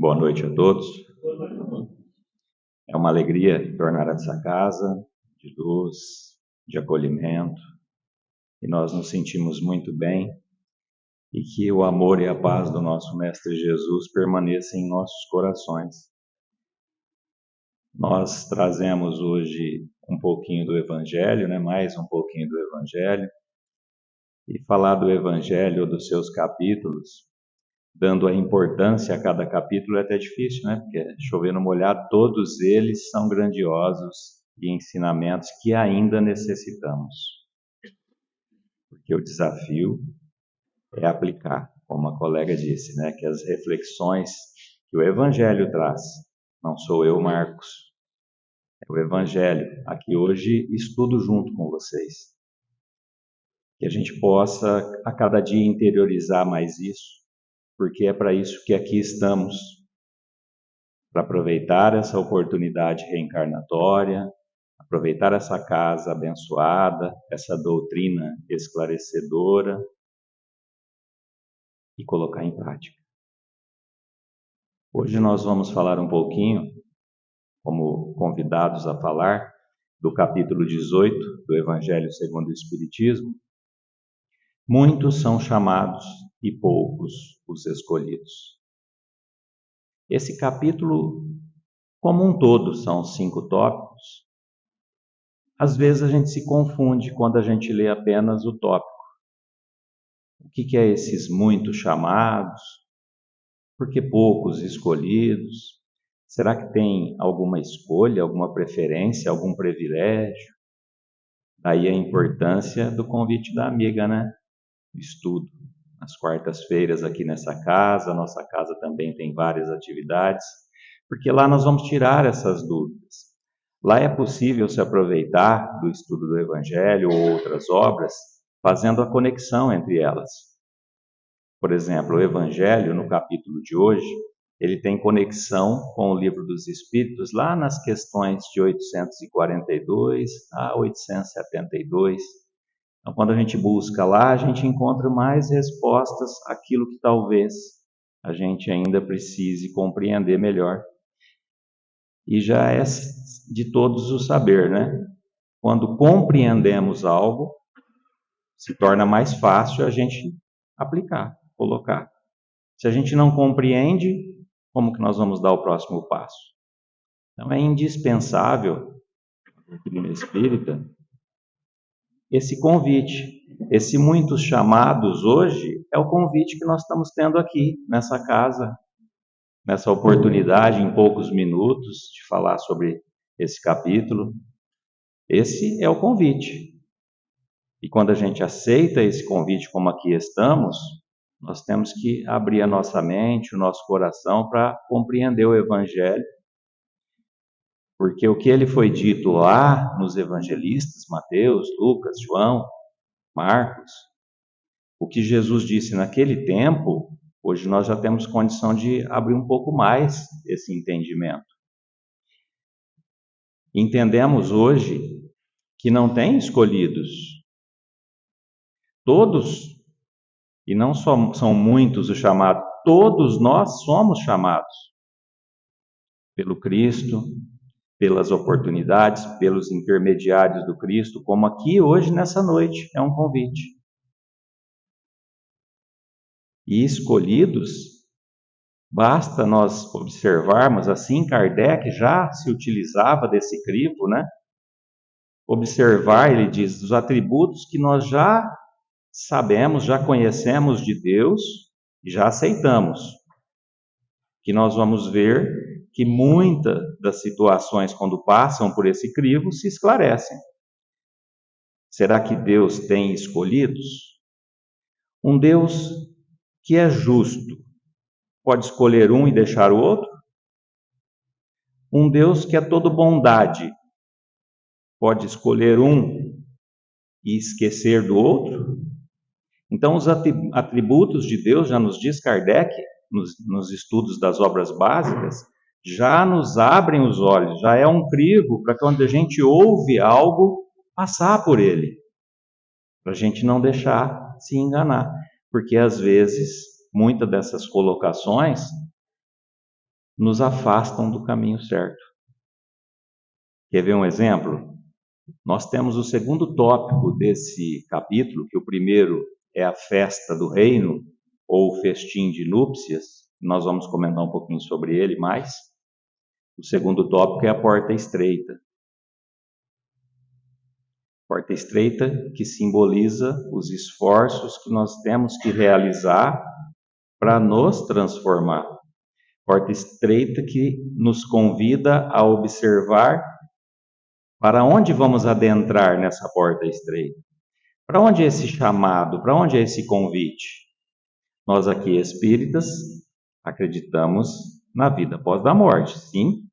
Boa noite a todos. É uma alegria tornar essa casa de luz, de acolhimento, e nós nos sentimos muito bem e que o amor e a paz do nosso Mestre Jesus permaneçam em nossos corações. Nós trazemos hoje um pouquinho do Evangelho, mais um pouquinho do Evangelho, e falar do Evangelho, dos seus capítulos, dando a importância a cada capítulo é até difícil, Porque chover no molhado, todos eles são grandiosos e ensinamentos que ainda necessitamos. Porque o desafio é aplicar, como a colega disse, que as reflexões que o Evangelho traz, não sou eu, Marcos, é o Evangelho, aqui hoje estudo junto com vocês. Que a gente possa a cada dia interiorizar mais isso, porque é para isso que aqui estamos, para aproveitar essa oportunidade reencarnatória, aproveitar essa casa abençoada, essa doutrina esclarecedora e colocar em prática. Hoje nós vamos falar um pouquinho, como convidados a falar, do capítulo 18 do Evangelho segundo o Espiritismo. Muitos são chamados e poucos os escolhidos. Esse capítulo, como um todo, são 5 tópicos. Às vezes a gente se confunde quando a gente lê apenas o tópico. O que é esses muitos chamados? Por que poucos escolhidos? Será que tem alguma escolha, alguma preferência, algum privilégio? Daí a importância do convite da amiga, O estudo. Às quartas-feiras aqui nessa casa, a nossa casa também tem várias atividades, porque lá nós vamos tirar essas dúvidas. Lá é possível se aproveitar do estudo do Evangelho ou outras obras, fazendo a conexão entre elas. Por exemplo, o Evangelho, no capítulo de hoje, ele tem conexão com o Livro dos Espíritos, lá nas questões de 842 a 872. Então, quando a gente busca lá, a gente encontra mais respostas àquilo que talvez a gente ainda precise compreender melhor. E já é de todos o saber, Quando compreendemos algo, se torna mais fácil a gente aplicar, colocar. Se a gente não compreende, como que nós vamos dar o próximo passo? Então é indispensável, na doutrina espírita, esse convite. Esse muitos chamados hoje é o convite que nós estamos tendo aqui, nessa casa, nessa oportunidade, em poucos minutos, de falar sobre esse capítulo. Esse é o convite. E quando a gente aceita esse convite, como aqui estamos, nós temos que abrir a nossa mente, o nosso coração, para compreender o Evangelho. Porque o que ele foi dito lá nos evangelistas, Mateus, Lucas, João, Marcos, o que Jesus disse naquele tempo, hoje nós já temos condição de abrir um pouco mais esse entendimento. Entendemos hoje que não tem escolhidos. Todos, e não só são muitos os chamados, todos nós somos chamados pelo Cristo, pelas oportunidades, pelos intermediários do Cristo, como aqui hoje nessa noite é um convite. E escolhidos, basta nós observarmos, assim Kardec já se utilizava desse crivo, Observar, ele diz, os atributos que nós já sabemos, já conhecemos de Deus e já aceitamos. Que nós vamos ver que muitas das situações, quando passam por esse crivo, se esclarecem. Será que Deus tem escolhidos? Um Deus que é justo, pode escolher um e deixar o outro? Um Deus que é todo bondade, pode escolher um e esquecer do outro? Então, os atributos de Deus, já nos diz Kardec, nos estudos das obras básicas, já nos abrem os olhos, já é um crivo para quando a gente ouve algo, passar por ele, para a gente não deixar se enganar, porque às vezes, muitas dessas colocações nos afastam do caminho certo. Quer ver um exemplo? Nós temos o segundo tópico desse capítulo, que o primeiro é a festa do reino, ou festim de núpcias. Nós vamos comentar um pouquinho sobre ele mais. O segundo tópico é a porta estreita. Porta estreita que simboliza os esforços que nós temos que realizar para nos transformar. Porta estreita que nos convida a observar para onde vamos adentrar nessa porta estreita. Para onde é esse chamado? Para onde é esse convite? Nós aqui espíritas acreditamos na vida após a morte, sim.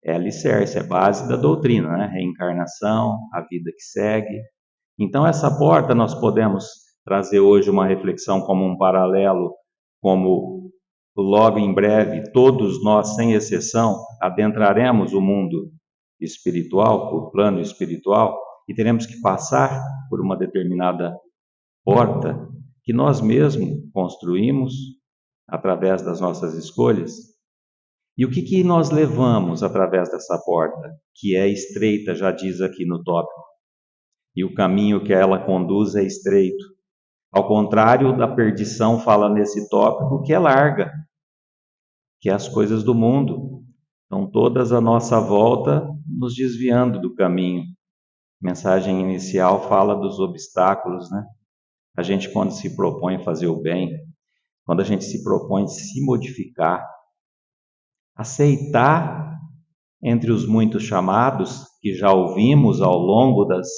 É alicerce, é base da doutrina, né? Reencarnação, a vida que segue. Então essa porta nós podemos trazer hoje uma reflexão como um paralelo, como logo em breve todos nós, sem exceção, adentraremos o mundo espiritual, o plano espiritual, e teremos que passar por uma determinada porta que nós mesmos construímos através das nossas escolhas. E o que nós levamos através dessa porta, que é estreita, já diz aqui no tópico, e o caminho que ela conduz é estreito. Ao contrário da perdição, fala nesse tópico que é larga, que é as coisas do mundo. Então, todas à nossa volta nos desviando do caminho. A mensagem inicial fala dos obstáculos, né? A gente, quando se propõe a fazer o bem, quando a gente se propõe a se modificar, aceitar entre os muitos chamados que já ouvimos ao longo das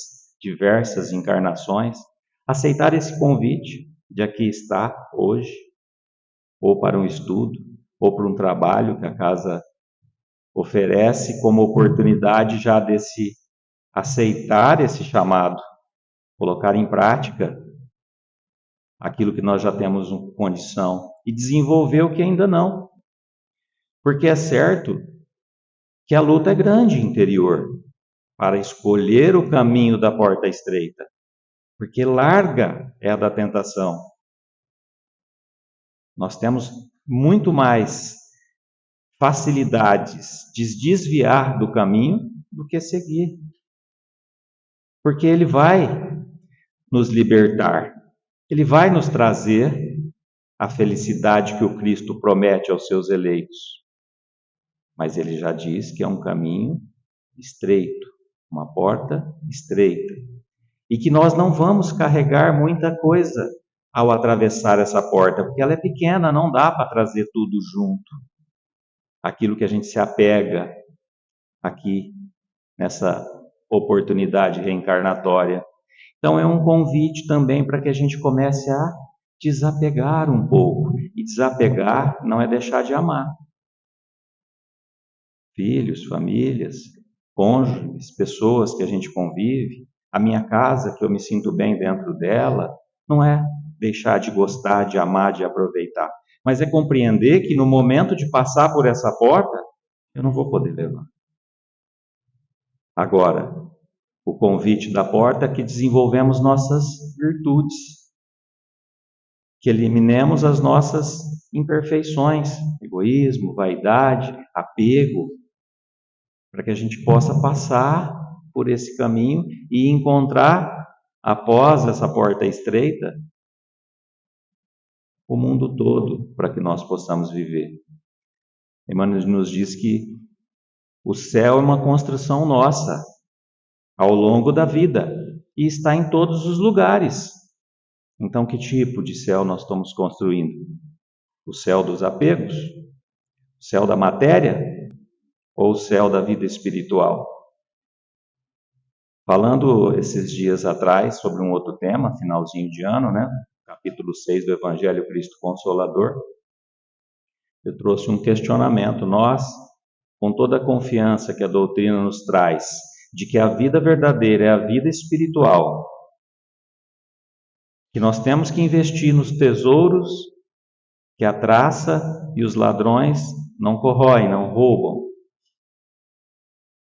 diversas encarnações, aceitar esse convite de aqui estar hoje, ou para um estudo, ou para um trabalho que a casa oferece como oportunidade já desse aceitar esse chamado, colocar em prática aquilo que nós já temos condição e desenvolver o que ainda não. Porque é certo que a luta é grande interior para escolher o caminho da porta estreita, porque larga é a da tentação. Nós temos muito mais facilidades de desviar do caminho do que seguir. Porque ele vai nos libertar, ele vai nos trazer a felicidade que o Cristo promete aos seus eleitos. Mas ele já diz que é um caminho estreito, uma porta estreita. E que nós não vamos carregar muita coisa ao atravessar essa porta, porque ela é pequena, não dá para trazer tudo junto. Aquilo que a gente se apega aqui nessa oportunidade reencarnatória. Então é um convite também para que a gente comece a desapegar um pouco. E desapegar não é deixar de amar. Filhos, famílias, cônjuges, pessoas que a gente convive, a minha casa, que eu me sinto bem dentro dela, não é deixar de gostar, de amar, de aproveitar, mas é compreender que no momento de passar por essa porta, eu não vou poder levar. Agora, o convite da porta é que desenvolvemos nossas virtudes, que eliminemos as nossas imperfeições, egoísmo, vaidade, apego, para que a gente possa passar por esse caminho e encontrar, após essa porta estreita, o mundo todo para que nós possamos viver. Emmanuel nos diz que o céu é uma construção nossa ao longo da vida e está em todos os lugares. Então, que tipo de céu nós estamos construindo? O céu dos apegos? O céu da matéria? Ou o céu da vida espiritual? Falando esses dias atrás sobre um outro tema, finalzinho de ano, né? Capítulo 6 do Evangelho Cristo Consolador, eu trouxe um questionamento. Nós, com toda a confiança que a doutrina nos traz, de que a vida verdadeira é a vida espiritual, que nós temos que investir nos tesouros que a traça e os ladrões não corroem, não roubam.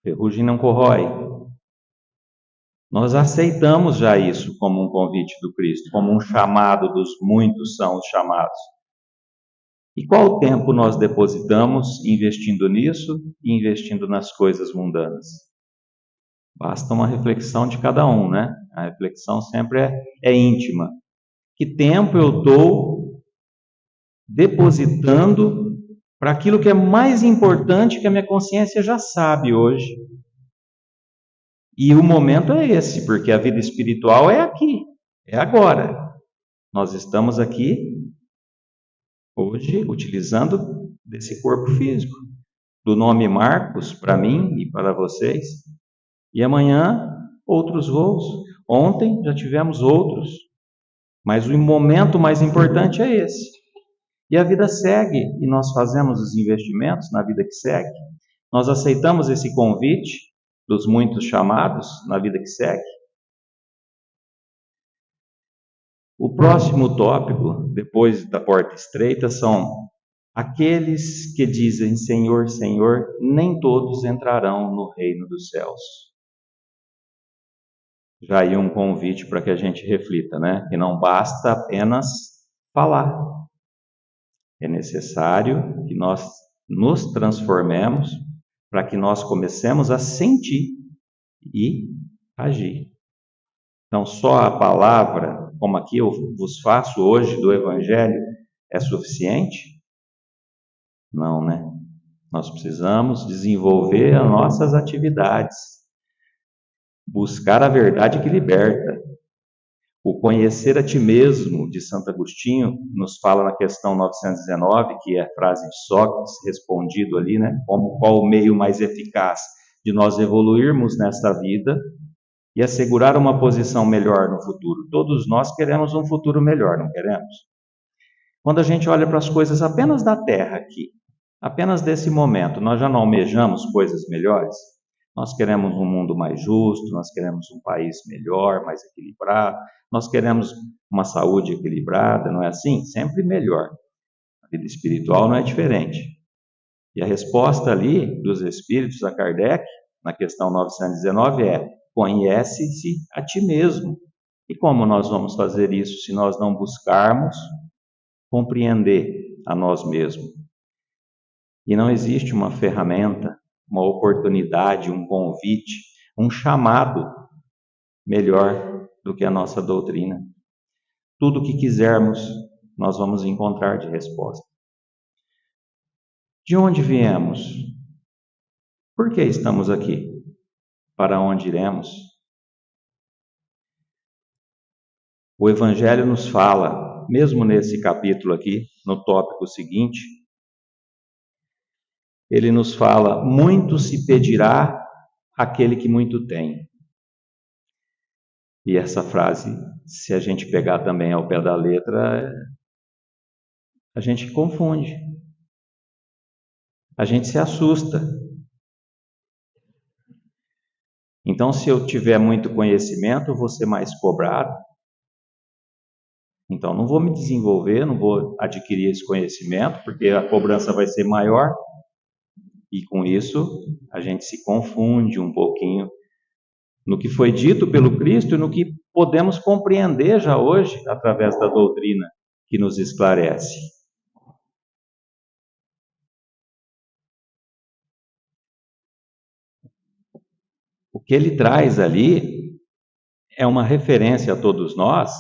Ferrugem não corrói. Nós aceitamos já isso como um convite do Cristo, como um chamado dos muitos são os chamados. E qual tempo nós depositamos investindo nisso e investindo nas coisas mundanas? Basta uma reflexão de cada um, né? A reflexão sempre é íntima. Que tempo eu estou depositando para aquilo que é mais importante, que a minha consciência já sabe hoje? E o momento é esse, porque a vida espiritual é aqui, é agora. Nós estamos aqui hoje utilizando desse corpo físico, do nome Marcos para mim e para vocês, e amanhã outros voos. Ontem já tivemos outros, mas o momento mais importante é esse. E a vida segue, e nós fazemos os investimentos na vida que segue. Nós aceitamos esse convite dos muitos chamados na vida que segue. O próximo tópico, depois da porta estreita, são aqueles que dizem Senhor, Senhor, nem todos entrarão no reino dos céus. Já aí um convite para que a gente reflita, né? Que não basta apenas falar. É necessário que nós nos transformemos para que nós comecemos a sentir e agir. Então, só a palavra, como aqui eu vos faço hoje do Evangelho, é suficiente? Não, né? Nós precisamos desenvolver as nossas atividades, buscar a verdade que liberta. O conhecer a ti mesmo, de Santo Agostinho, nos fala na questão 919, que é a frase de Sócrates, respondido ali, né? Qual o meio mais eficaz de nós evoluirmos nesta vida e assegurar uma posição melhor no futuro? Todos nós queremos um futuro melhor, não queremos? Quando a gente olha para as coisas apenas da Terra aqui, apenas desse momento, nós já não almejamos coisas melhores? Nós queremos um mundo mais justo, nós queremos um país melhor, mais equilibrado, nós queremos uma saúde equilibrada, não é assim? Sempre melhor. A vida espiritual não é diferente. E a resposta ali dos Espíritos a Kardec, na questão 919, é: conhece-se a ti mesmo. E como nós vamos fazer isso se nós não buscarmos compreender a nós mesmos? E não existe uma ferramenta, uma oportunidade, um convite, um chamado melhor do que a nossa doutrina. Tudo o que quisermos, nós vamos encontrar de resposta. De onde viemos? Por que estamos aqui? Para onde iremos? O Evangelho nos fala, mesmo nesse capítulo aqui, no tópico seguinte, ele nos fala: muito se pedirá àquele que muito tem. E essa frase, se a gente pegar também ao pé da letra, a gente confunde. A gente se assusta. Então, se eu tiver muito conhecimento, eu vou ser mais cobrado. Então, não vou me desenvolver, não vou adquirir esse conhecimento, porque a cobrança vai ser maior. E com isso, a gente se confunde um pouquinho no que foi dito pelo Cristo e no que podemos compreender já hoje através da doutrina que nos esclarece. O que ele traz ali é uma referência a todos nós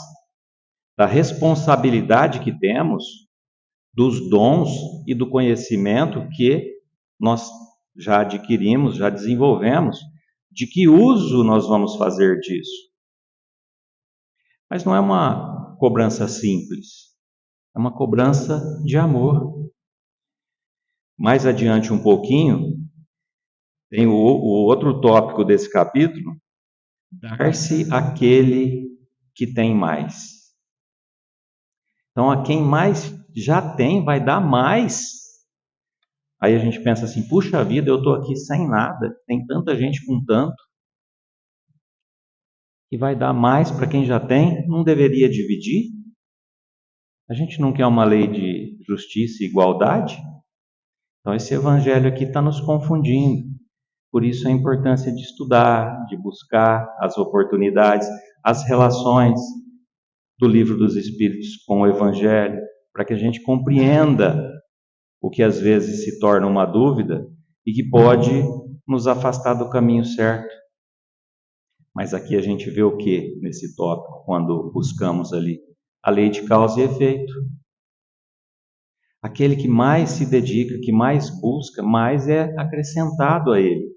da responsabilidade que temos, dos dons e do conhecimento que nós já adquirimos, já desenvolvemos, de que uso nós vamos fazer disso. Mas não é uma cobrança simples, é uma cobrança de amor. Mais adiante um pouquinho, tem o outro tópico desse capítulo: dar-se àquele que tem mais. Então, a quem mais já tem, vai dar mais. Aí a gente pensa assim: puxa vida, eu estou aqui sem nada, tem tanta gente com tanto, e vai dar mais para quem já tem. Não deveria dividir? A gente não quer uma lei de justiça e igualdade? Então, esse evangelho aqui está nos confundindo. Por isso a importância de estudar, de buscar as oportunidades, as relações do Livro dos Espíritos com o Evangelho, para que a gente compreenda o que às vezes se torna uma dúvida e que pode nos afastar do caminho certo. Mas aqui a gente vê o que nesse tópico, quando buscamos ali? A lei de causa e efeito. Aquele que mais se dedica, que mais busca, mais é acrescentado a ele.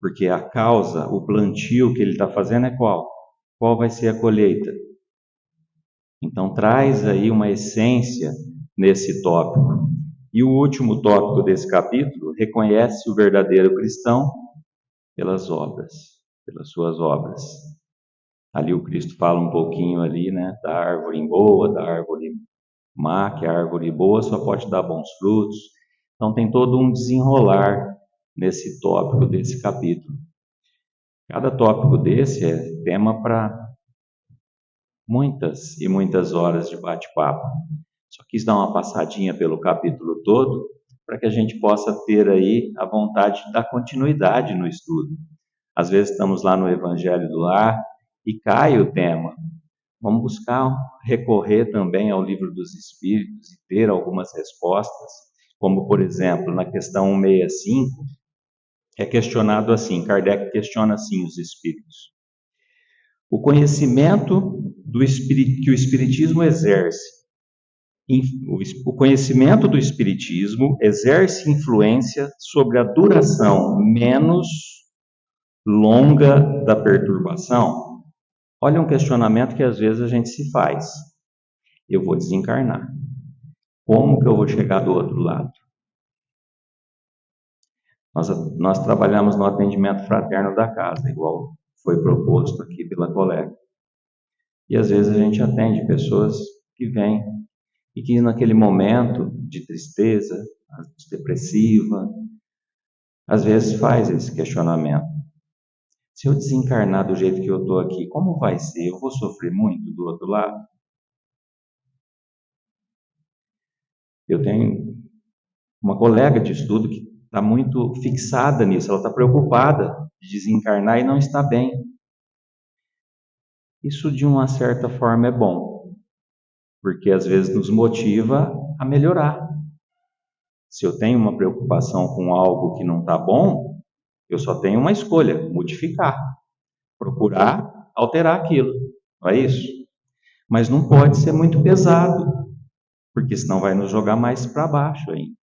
Porque a causa, o plantio que ele está fazendo é qual? Qual vai ser a colheita? Então traz aí uma essência nesse tópico. E o último tópico desse capítulo reconhece o verdadeiro cristão pelas obras, pelas suas obras. Ali o Cristo fala um pouquinho ali, né, da árvore boa, da árvore má, que a árvore boa só pode dar bons frutos. Então tem todo um desenrolar nesse tópico desse capítulo. Cada tópico desse é tema para muitas e muitas horas de bate-papo. Só quis dar uma passadinha pelo capítulo todo, para que a gente possa ter aí a vontade de dar continuidade no estudo. Às vezes estamos lá no Evangelho do Lar e cai o tema. Vamos buscar recorrer também ao Livro dos Espíritos e ter algumas respostas, como por exemplo na questão 165, é questionado assim, Kardec questiona assim os espíritos. O conhecimento que o Espiritismo exerce, o conhecimento do Espiritismo exerce influência sobre a duração menos longa da perturbação? Olha um questionamento que às vezes a gente se faz. Eu vou desencarnar. Como que eu vou chegar do outro lado? Nós trabalhamos no atendimento fraterno da casa, igual foi proposto aqui pela colega. E às vezes a gente atende pessoas que vêm e que naquele momento de tristeza, depressiva, às vezes faz esse questionamento. Se eu desencarnar do jeito que eu estou aqui, como vai ser? Eu vou sofrer muito do outro lado? Eu tenho uma colega de estudo que está muito fixada nisso, ela está preocupada de desencarnar e não está bem. Isso, de uma certa forma, é bom, porque às vezes nos motiva a melhorar. Se eu tenho uma preocupação com algo que não está bom, eu só tenho uma escolha: modificar, procurar alterar aquilo, não é isso? Mas não pode ser muito pesado, porque senão vai nos jogar mais para baixo ainda.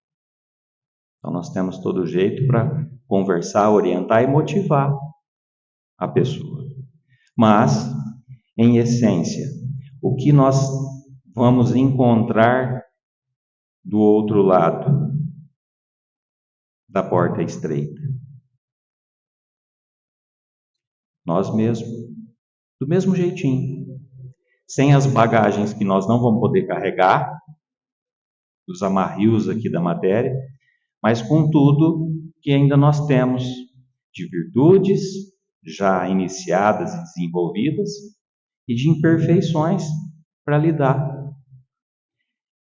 Então nós temos todo jeito para conversar, orientar e motivar a pessoa. Mas, em essência, o que nós vamos encontrar do outro lado da porta estreita? Nós mesmos, do mesmo jeitinho, sem as bagagens que nós não vamos poder carregar, os amarrios aqui da matéria, mas com tudo que ainda nós temos de virtudes já iniciadas e desenvolvidas e de imperfeições para lidar.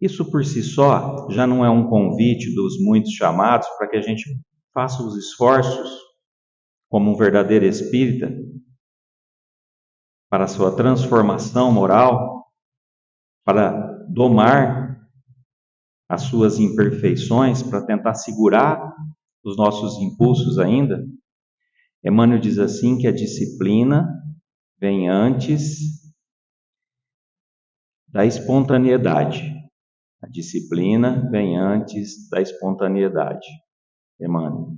Isso por si só já não é um convite dos muitos chamados para que a gente faça os esforços como um verdadeiro espírita para a sua transformação moral, para domar as suas imperfeições, para tentar segurar os nossos impulsos ainda? Emmanuel diz assim que a disciplina vem antes da espontaneidade. A disciplina vem antes da espontaneidade. Emmanuel.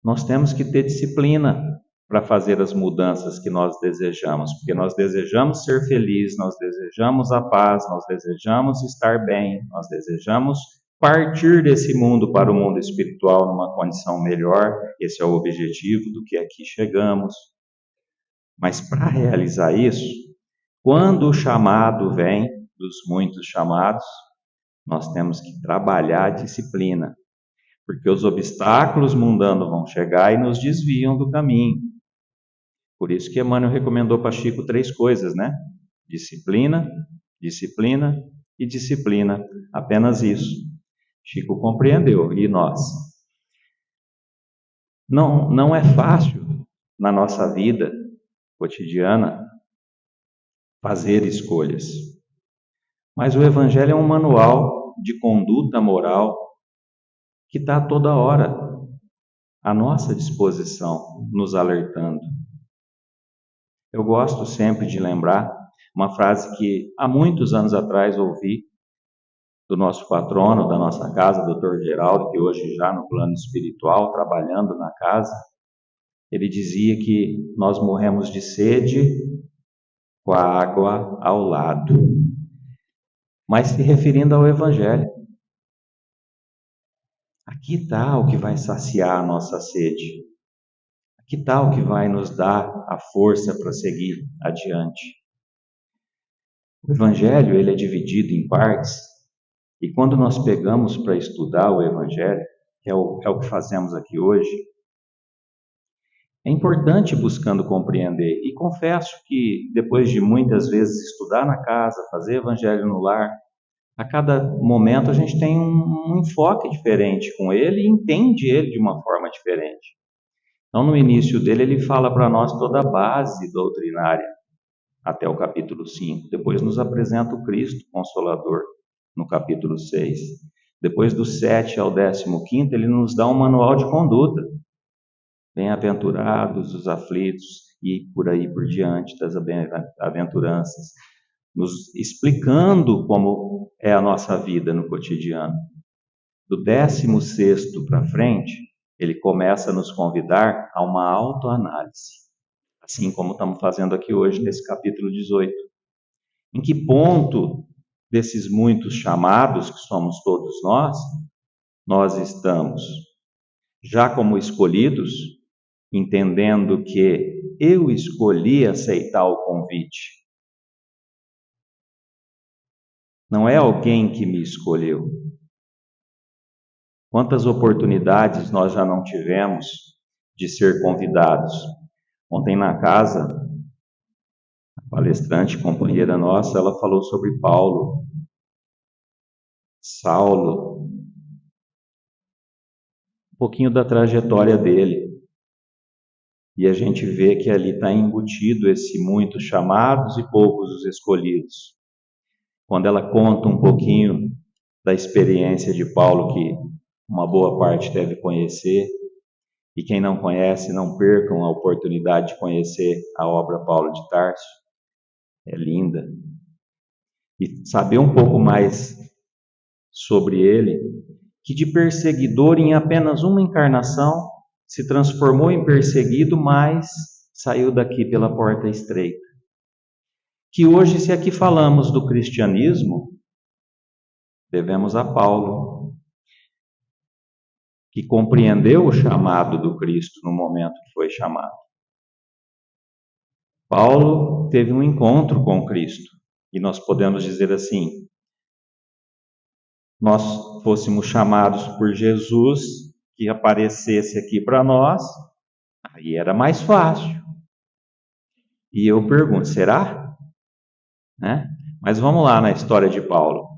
Nós temos que ter disciplina para fazer as mudanças que nós desejamos, porque nós desejamos ser felizes, nós desejamos a paz, nós desejamos estar bem, nós desejamos partir desse mundo para o mundo espiritual numa condição melhor. Esse é o objetivo do que aqui chegamos. Mas para realizar isso, quando o chamado vem, dos muitos chamados, nós temos que trabalhar a disciplina, porque os obstáculos mundanos vão chegar e nos desviam do caminho. Por isso que Emmanuel recomendou para Chico 3 coisas, né? Disciplina, disciplina e disciplina. Apenas isso. Chico compreendeu, e nós? Não é fácil na nossa vida cotidiana fazer escolhas. Mas o Evangelho é um manual de conduta moral que está toda hora à nossa disposição, nos alertando. Eu gosto sempre de lembrar uma frase que há muitos anos atrás ouvi do nosso patrono da nossa casa, Dr. Geraldo, que hoje já no plano espiritual, trabalhando na casa. Ele dizia que nós morremos de sede com a água ao lado, mas se referindo ao Evangelho. Aqui está o que vai saciar a nossa sede. Aqui está o que vai nos dar a força para seguir adiante. O Evangelho ele é dividido em partes, e quando nós pegamos para estudar o Evangelho, que é o que fazemos aqui hoje, é importante buscando compreender. E confesso que depois de muitas vezes estudar na casa, fazer Evangelho no lar, a cada momento a gente tem um enfoque diferente com ele e entende ele de uma forma diferente. Então, no início dele, ele fala para nós toda a base doutrinária, até o capítulo 5. Depois nos apresenta o Cristo Consolador, no capítulo 6. Depois do 7 ao 15º, ele nos dá um manual de conduta. Bem-aventurados os aflitos e por aí por diante das bem-aventuranças, nos explicando como é a nossa vida no cotidiano. Do 16º para frente, ele começa a nos convidar a uma autoanálise, assim como estamos fazendo aqui hoje nesse capítulo 18. Em que ponto desses muitos chamados, que somos todos nós estamos já como escolhidos, entendendo que eu escolhi aceitar o convite. Não é alguém que me escolheu. Quantas oportunidades nós já não tivemos de ser convidados? Ontem na casa, a palestrante, companheira nossa, ela falou sobre Paulo, Saulo, um pouquinho da trajetória dele. E a gente vê que ali está embutido esse muitos chamados e poucos os escolhidos. Quando ela conta um pouquinho da experiência de Paulo, que uma boa parte deve conhecer, e quem não conhece, não percam a oportunidade de conhecer a obra Paulo de Tarso. É linda. E saber um pouco mais sobre ele, que de perseguidor em apenas uma encarnação, se transformou em perseguido, mas saiu daqui pela porta estreita. Que hoje, se aqui falamos do cristianismo, devemos a Paulo, que compreendeu o chamado do Cristo no momento que foi chamado. Paulo teve um encontro com Cristo, e nós podemos dizer assim, nós fôssemos chamados por Jesus, que aparecesse aqui para nós, aí era mais fácil. E eu pergunto, será? Né? Mas vamos lá na história de Paulo.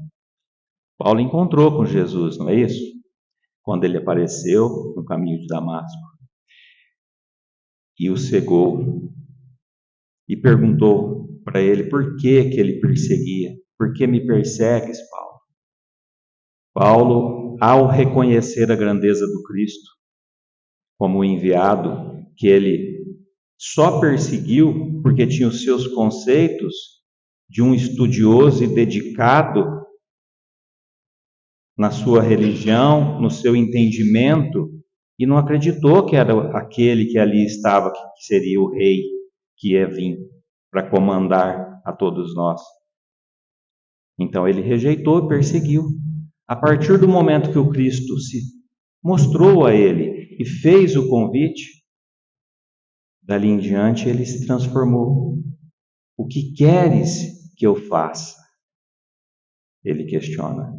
Paulo encontrou com Jesus, não é isso? Quando ele apareceu no caminho de Damasco. E o cegou. E perguntou para ele por que ele perseguia. Por que me persegues, Paulo? Paulo, ao reconhecer a grandeza do Cristo como enviado, que ele só perseguiu porque tinha os seus conceitos de um estudioso e dedicado na sua religião, no seu entendimento, e não acreditou que era aquele que ali estava, que seria o rei que ia vir para comandar a todos nós. Então ele rejeitou e perseguiu. A partir do momento que o Cristo se mostrou a ele e fez o convite, dali em diante ele se transformou. O que queres que eu faça? Ele questiona.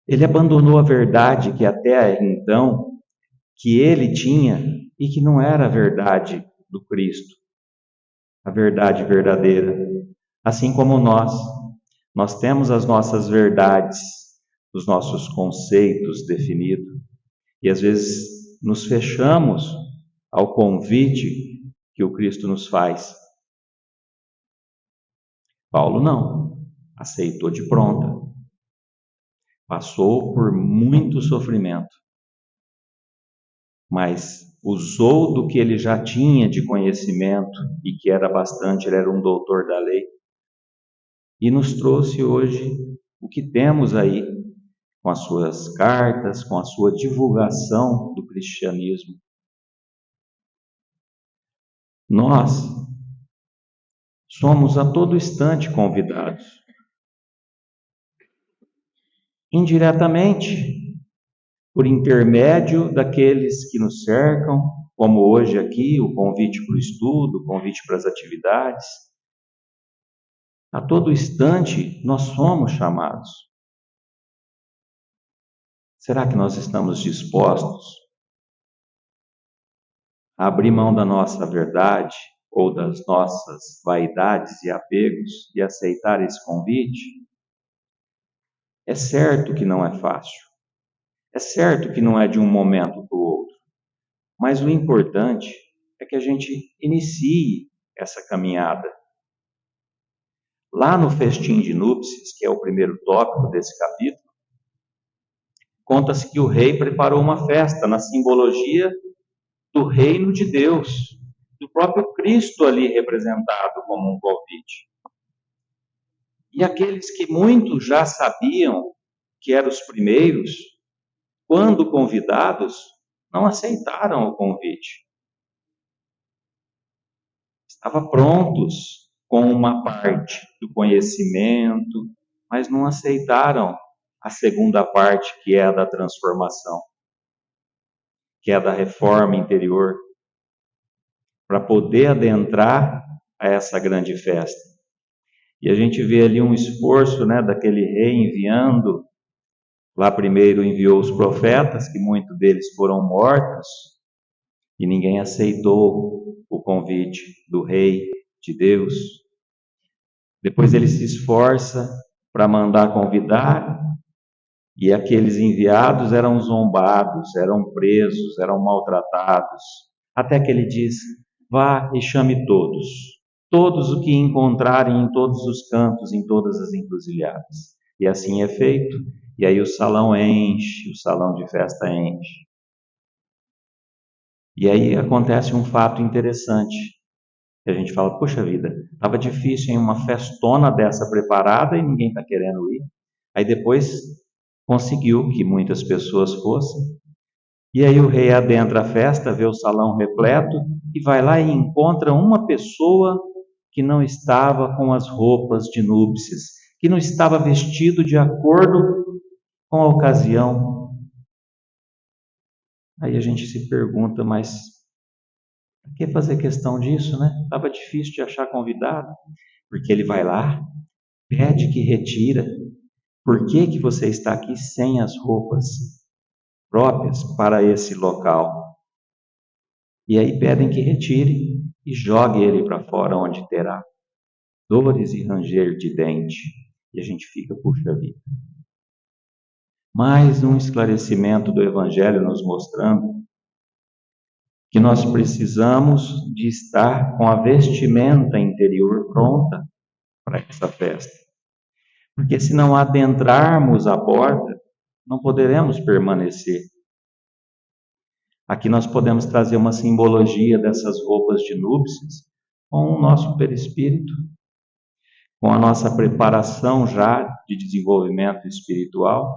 Ele abandonou a verdade que até então que ele tinha e que não era a verdade do Cristo, a verdade verdadeira. Assim como nós temos as nossas verdades, os nossos conceitos definidos, e às vezes nos fechamos ao convite que o Cristo nos faz. Paulo não, aceitou de pronta. passou por muito sofrimento, mas usou do que ele já tinha de conhecimento, e que era bastante, ele era um doutor da lei, e nos trouxe hoje o que temos aí, com as suas cartas, com a sua divulgação do cristianismo. Nós somos a todo instante convidados, indiretamente, por intermédio daqueles que nos cercam, como hoje aqui, o convite para o estudo, o convite para as atividades. A todo instante nós somos chamados. Será que nós estamos dispostos a abrir mão da nossa verdade ou das nossas vaidades e apegos e aceitar esse convite? É certo que não é fácil. É certo que não é de um momento para o outro. Mas o importante é que a gente inicie essa caminhada. Lá no festim de núpcias, que é o primeiro tópico desse capítulo, conta-se que o rei preparou uma festa na simbologia do reino de Deus, do próprio Cristo ali representado como um convite. E aqueles que muitos já sabiam que eram os primeiros, quando convidados, não aceitaram o convite. Estavam prontos com uma parte do conhecimento, mas não aceitaram a segunda parte, que é a da transformação, que é a da reforma interior, para poder adentrar a essa grande festa. E a gente vê ali um esforço, daquele rei enviando. Lá primeiro enviou os profetas, que muitos deles foram mortos, e ninguém aceitou o convite do rei de Deus. Depois ele se esforça para mandar convidar, e aqueles enviados eram zombados, eram presos, eram maltratados. Até que ele diz: vá e chame todos o que encontrarem em todos os cantos, em todas as encruzilhadas. E assim é feito, e aí o salão enche, o salão de festa enche. E aí acontece um fato interessante, que a gente fala: puxa vida, estava difícil em uma festona dessa preparada e ninguém está querendo ir. Aí depois conseguiu que muitas pessoas fossem. E aí o rei adentra a festa, vê o salão repleto e vai lá e encontra uma pessoa que não estava com as roupas de núpcias, que não estava vestido de acordo com a ocasião. Aí a gente se pergunta, mas por que fazer questão disso, né? Estava difícil de achar convidado. Porque ele vai lá, pede que retira. Por que você está aqui sem as roupas próprias para esse local? E aí pedem que retire e jogue ele para fora, onde terá dores e ranger de dente. E a gente fica, puxa vida. Mais um esclarecimento do Evangelho nos mostrando que nós precisamos de estar com a vestimenta interior pronta para essa festa. Porque se não adentrarmos a porta, não poderemos permanecer. Aqui nós podemos trazer uma simbologia dessas roupas de núpcias com o nosso perispírito, com a nossa preparação já de desenvolvimento espiritual.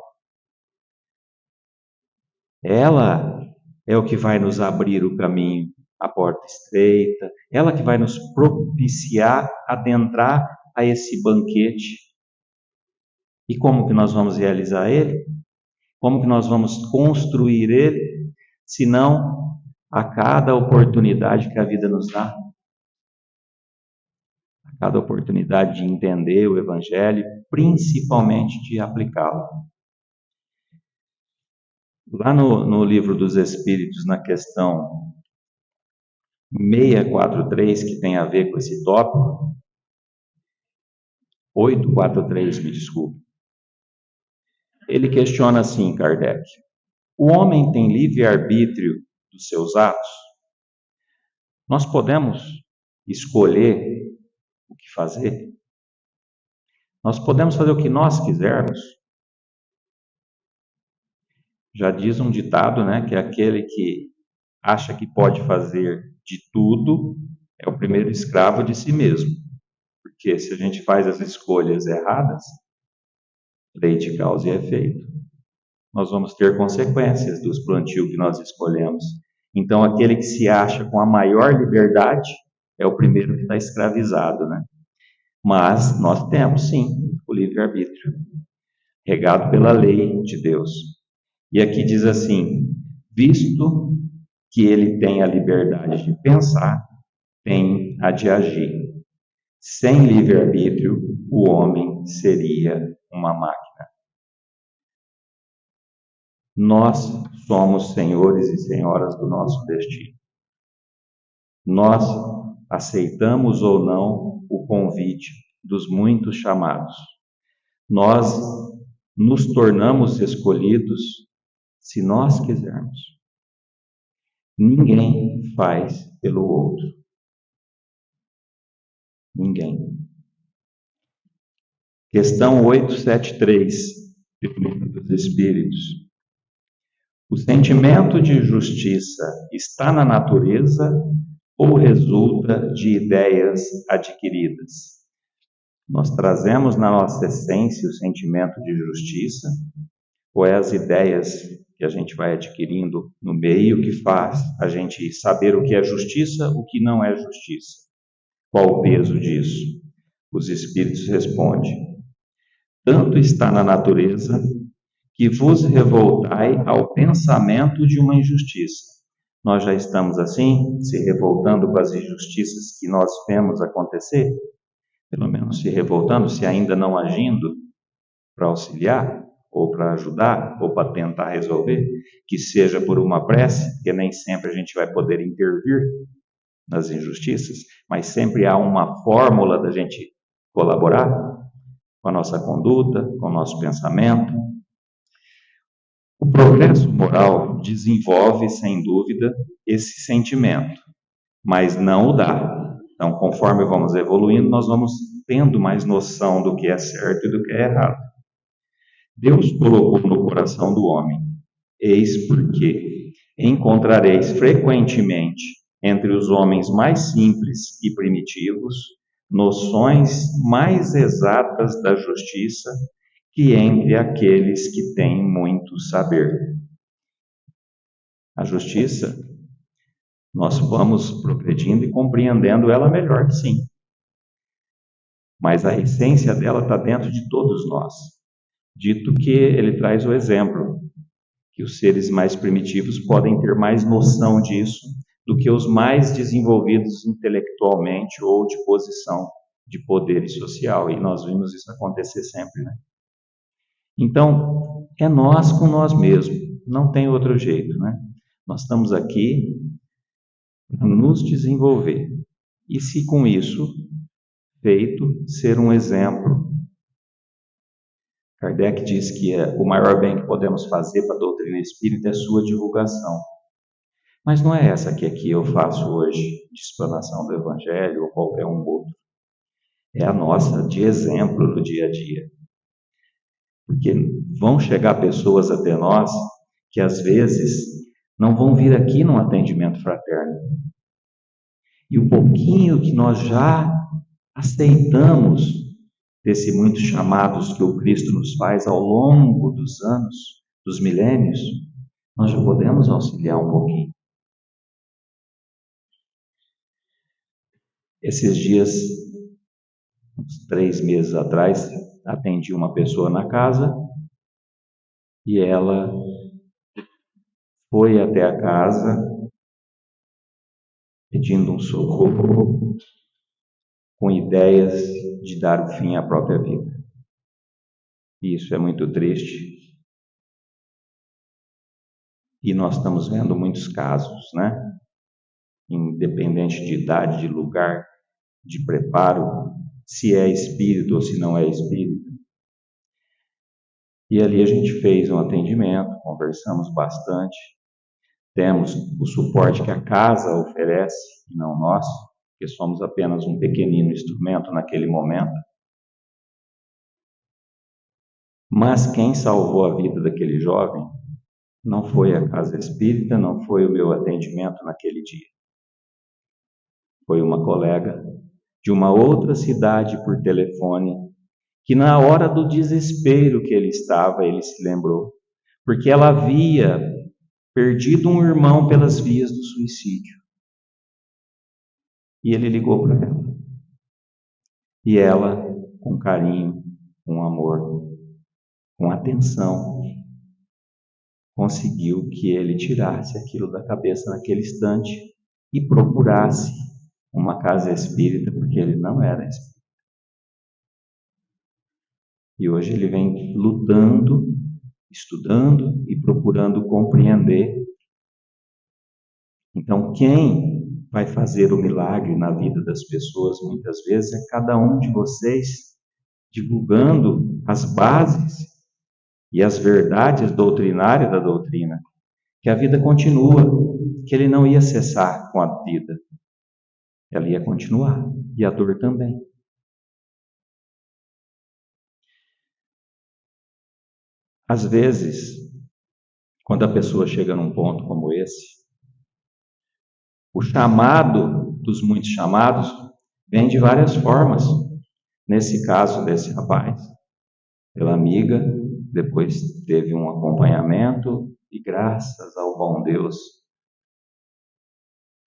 Ela é o que vai nos abrir o caminho, a porta estreita, ela que vai nos propiciar adentrar a esse banquete. E como que nós vamos realizar ele? Como que nós vamos construir ele? Se não a cada oportunidade que a vida nos dá. A cada oportunidade de entender o Evangelho, principalmente de aplicá-lo. Lá no Livro dos Espíritos, na questão 643, que tem a ver com esse tópico, 843, me desculpe, ele questiona assim, Kardec: o homem tem livre-arbítrio dos seus atos? Nós podemos escolher o que fazer? Nós podemos fazer o que nós quisermos? Já diz um ditado, né, que aquele que acha que pode fazer de tudo é o primeiro escravo de si mesmo. Porque se a gente faz as escolhas erradas, lei de causa e efeito, nós vamos ter consequências dos plantios que nós escolhemos. Então, aquele que se acha com a maior liberdade é o primeiro que está escravizado, né? Mas nós temos, sim, o livre-arbítrio, regado pela lei de Deus. E aqui diz assim: visto que ele tem a liberdade de pensar, tem a de agir. Sem livre-arbítrio, o homem seria uma máquina. Nós somos senhores e senhoras do nosso destino. Nós aceitamos ou não o convite dos muitos chamados. Nós nos tornamos escolhidos se nós quisermos. Ninguém faz pelo outro. Ninguém. Questão 873, do Livro dos Espíritos. O sentimento de justiça está na natureza ou resulta de ideias adquiridas? Nós trazemos na nossa essência o sentimento de justiça, ou é as ideias que a gente vai adquirindo no meio que faz a gente saber o que é justiça, o que não é justiça? Qual o peso disso? Os Espíritos respondem: tanto está na natureza que vos revoltai ao pensamento de uma injustiça. Nós já estamos assim, se revoltando com as injustiças que nós vemos acontecer, pelo menos se revoltando, se ainda não agindo para auxiliar, ou para ajudar, ou para tentar resolver, que seja por uma prece, porque nem sempre a gente vai poder intervir nas injustiças, mas sempre há uma fórmula da gente colaborar com a nossa conduta, com o nosso pensamento. O progresso moral desenvolve, sem dúvida, esse sentimento, mas não o dá. Então, conforme vamos evoluindo, nós vamos tendo mais noção do que é certo e do que é errado. Deus colocou no coração do homem: eis porque encontrareis frequentemente entre os homens mais simples e primitivos noções mais exatas da justiça que entre aqueles que têm muito saber. A justiça, nós vamos progredindo e compreendendo ela melhor, sim. Mas a essência dela está dentro de todos nós. Dito que ele traz o exemplo, que os seres mais primitivos podem ter mais noção disso do que os mais desenvolvidos intelectualmente ou de posição de poder e social. E nós vimos isso acontecer sempre, né? Então, é nós com nós mesmos, não tem outro jeito, né? Nós estamos aqui para nos desenvolver. E se com isso, feito, ser um exemplo. Kardec diz que o maior bem que podemos fazer para a doutrina espírita é sua divulgação. Mas não é essa que aqui eu faço hoje, de explanação do Evangelho ou qualquer um outro. É a nossa de exemplo no dia a dia. Porque vão chegar pessoas até nós que às vezes não vão vir aqui num atendimento fraterno. E o pouquinho que nós já aceitamos desse muitos chamados que o Cristo nos faz ao longo dos anos, dos milênios, nós já podemos auxiliar um pouquinho. Esses dias, uns 3 meses atrás, atendi uma pessoa na casa e ela foi até a casa pedindo um socorro com ideias de dar o fim à própria vida. E isso é muito triste. E nós estamos vendo muitos casos, né? Independente de idade, de lugar, de preparo, se é espírito ou se não é espírito. E ali a gente fez um atendimento, conversamos bastante, temos o suporte que a casa oferece, e não nós, porque somos apenas um pequenino instrumento naquele momento. Mas quem salvou a vida daquele jovem não foi a casa espírita, não foi o meu atendimento naquele dia. Foi uma colega de uma outra cidade por telefone, que na hora do desespero que ele estava, ele se lembrou, porque ela havia perdido um irmão pelas vias do suicídio. E ele ligou para ela. E ela, com carinho, com amor, com atenção, conseguiu que ele tirasse aquilo da cabeça naquele instante e procurasse uma casa espírita, porque ele não era espírita. E hoje ele vem lutando, estudando e procurando compreender. Então, quem vai fazer o milagre na vida das pessoas, muitas vezes, é cada um de vocês, divulgando as bases e as verdades doutrinárias da doutrina, que a vida continua, que ele não ia cessar com a vida, ela ia continuar, e a dor também. Às vezes, quando a pessoa chega num ponto como esse, o chamado dos muitos chamados vem de várias formas. Nesse caso desse rapaz, pela amiga, depois teve um acompanhamento e graças ao bom Deus.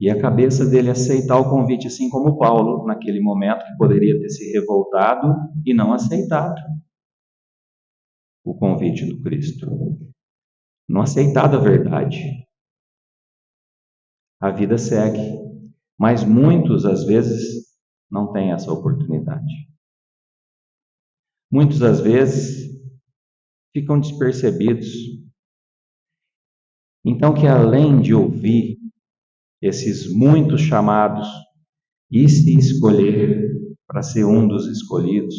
E a cabeça dele aceitar o convite, assim como Paulo, naquele momento, que poderia ter se revoltado e não aceitado o convite do Cristo. Não aceitado a verdade. A vida segue, mas muitos, às vezes, não têm essa oportunidade. Muitos, às vezes, ficam despercebidos. Então, que além de ouvir esses muitos chamados e se escolher para ser um dos escolhidos,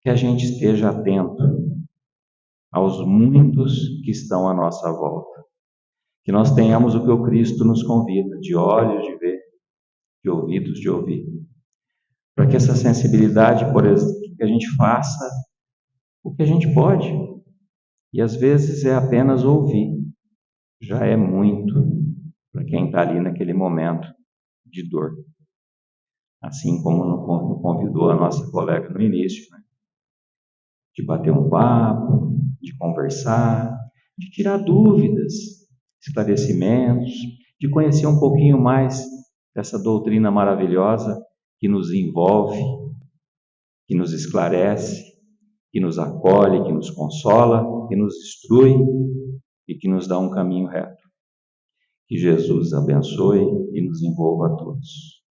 que a gente esteja atento aos muitos que estão à nossa volta. Que nós tenhamos o que o Cristo nos convida, de olhos de ver, de ouvidos de ouvir. Para que essa sensibilidade, por exemplo, que a gente faça o que a gente pode. E às vezes é apenas ouvir. Já é muito para quem está ali naquele momento de dor. Assim como convidou a nossa colega no início, né? De bater um papo, de conversar, de tirar dúvidas, esclarecimentos, de conhecer um pouquinho mais dessa doutrina maravilhosa que nos envolve, que nos esclarece, que nos acolhe, que nos consola, que nos instrui e que nos dá um caminho reto. Que Jesus abençoe e nos envolva a todos.